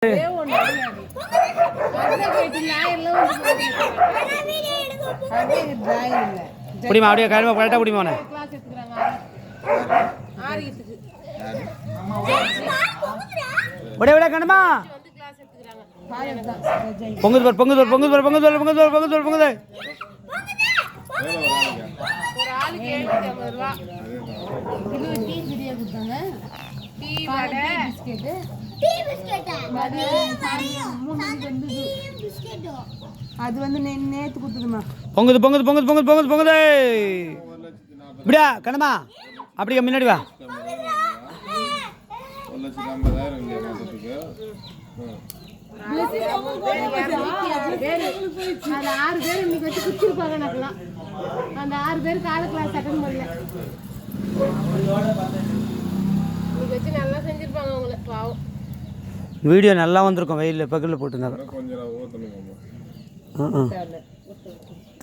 புடிமா அப்படியே கரெக்டாக கரெக்டாக புடிமா உன விட விட கணுமா பொங்குது பார் பொங்குது பார் பொங்குது பார் பொங்குது பார் பொங்குது பார் பொங்குது பார் பொங்குது ஒரு ஆளுக்கு 750 ரூபா. இது டீ வீடியோ கொடுத்தாங்க. டீ வடை பிஸ்கட். Tea biscuit. அது வந்து நேத்து கொடுத்ததுமா. பொங்குது பொங்குது பொங்குது பொங்குது பொங்குது பொங்குது. இப்படியா கணுமா அப்படியே முன்னாடி வா. 1,50,000 இல்லையா மாசத்துக்கு? அது 6 பேர் இன்னைக்கு வச்சு குச்சிருப்பாங்க எனக்குலாம். அந்த 6 பேர் கால கிளாஸ் அட்டன் பண்ணல. இன்னைக்கு வச்சு நல்லா செஞ்சிருப்பாங்க அவங்கள பாவம். வீடியோ நல்லா வந்திருக்கும் வெயிலில் பக்கத்தில் போட்டுருந்தாங்க.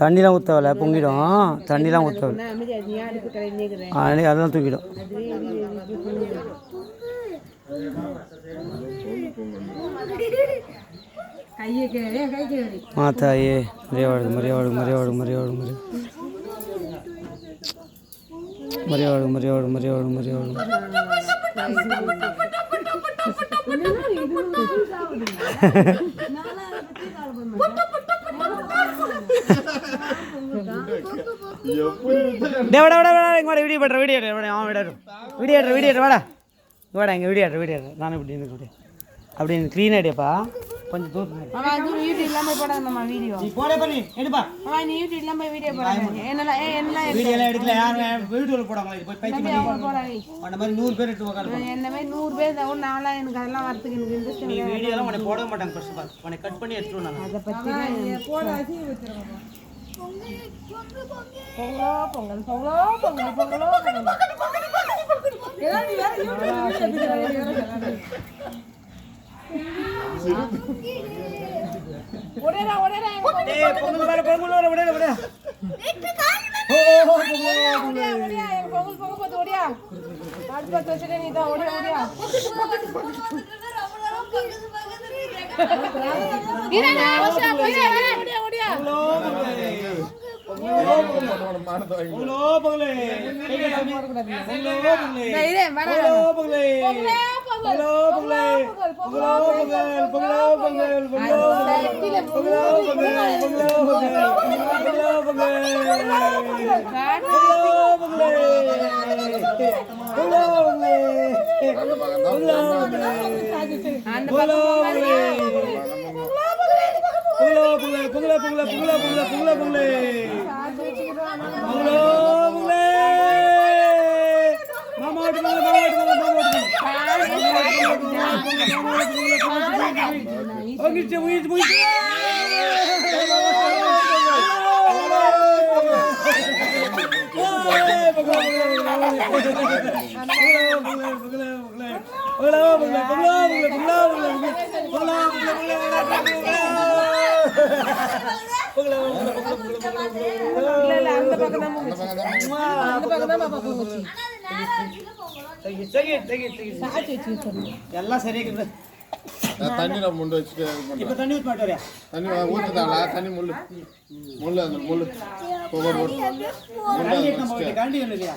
தண்ணிலாம் ஊற்றவில்ல பொங்கிடும். தண்ணிலாம் ஊற்றவில்லை அதெல்லாம் தூக்கிடும். மாத்தாயே மரியாதை மரியாதை மரியாதை மரியாதை மரியாதை மரியாதை மரியாதை மரியாதை வீடியோ பண்ற வீடியோ வீடியோ வீடியோ வாடா வாடா இங்கே வீடியோ வீடியோ நானும் இப்படி இருக்கு அப்படின்னு க்ளீன் ஐடியாப்பா கொஞ்சம் தூரம் யூடியூப் இல்லாம போடாதம்மா வீடியோ நீ போடே பண்ணி எடுப்பா நீ யூடியூப் இல்லாம வீடியோ போடாத என்னலாம் வீடியோ எல்லாம் எடுக்கல யாரும் வீடியோல போடாம போய் பைத்தி பண்ணி அந்த மாதிரி 100 பேர் எடுத்து உட்கார்ந்து என்ன மாதிரி 100 பேர் தான் நாளா எனக்கு அதெல்லாம் வரதுக்கு எனக்கு இன்ட்ரஸ்ட் நீ வீடியோ எல்லாம் உன்னை போட மாட்டாங்க ஃபர்ஸ்ட் ஆஃப் ஆல் உன்னை கட் பண்ணி எடுத்துறோம் நான் அத பத்தி போட அசி வெச்சிரோமா பொங்கல் பொங்கல் பொங்கல் பொங்கல் எல்லாம் நீ வேற யூடியூப் ஓடேடா ஓடேடா ஏய் பொங்கல் வர பொங்கல் ஓடேடா ஓடேடா ஓடியா பொங்கல் பொங்கல் போடு ஓடியா ஆட் பத்து வச்சிட்டே நீ தான் ஓடியா ஓடியா இரடா ஓஷா ஓடியா ஓடியா பொங்கலோ பொங்கலே தைரே வர பொங்கலே பொங்கலோ பொங்கலே பொங்கலோ பொங்கல் பொங்கலோ பொங்கல் பொங்கலோ பொங்கலோ பொங்கல் பொங்கலோ எல்லாம் சரியா தண்ணி நம்ம முண்டு வச்சுட்டு இப்ப தண்ணி ஊத்த மாட்டோரியா தண்ணி ஊத்துதாங்களா தண்ணி முள்ளு முள்ளு அந்த முள்ளு காண்டி என்ன காண்டி இல்லையா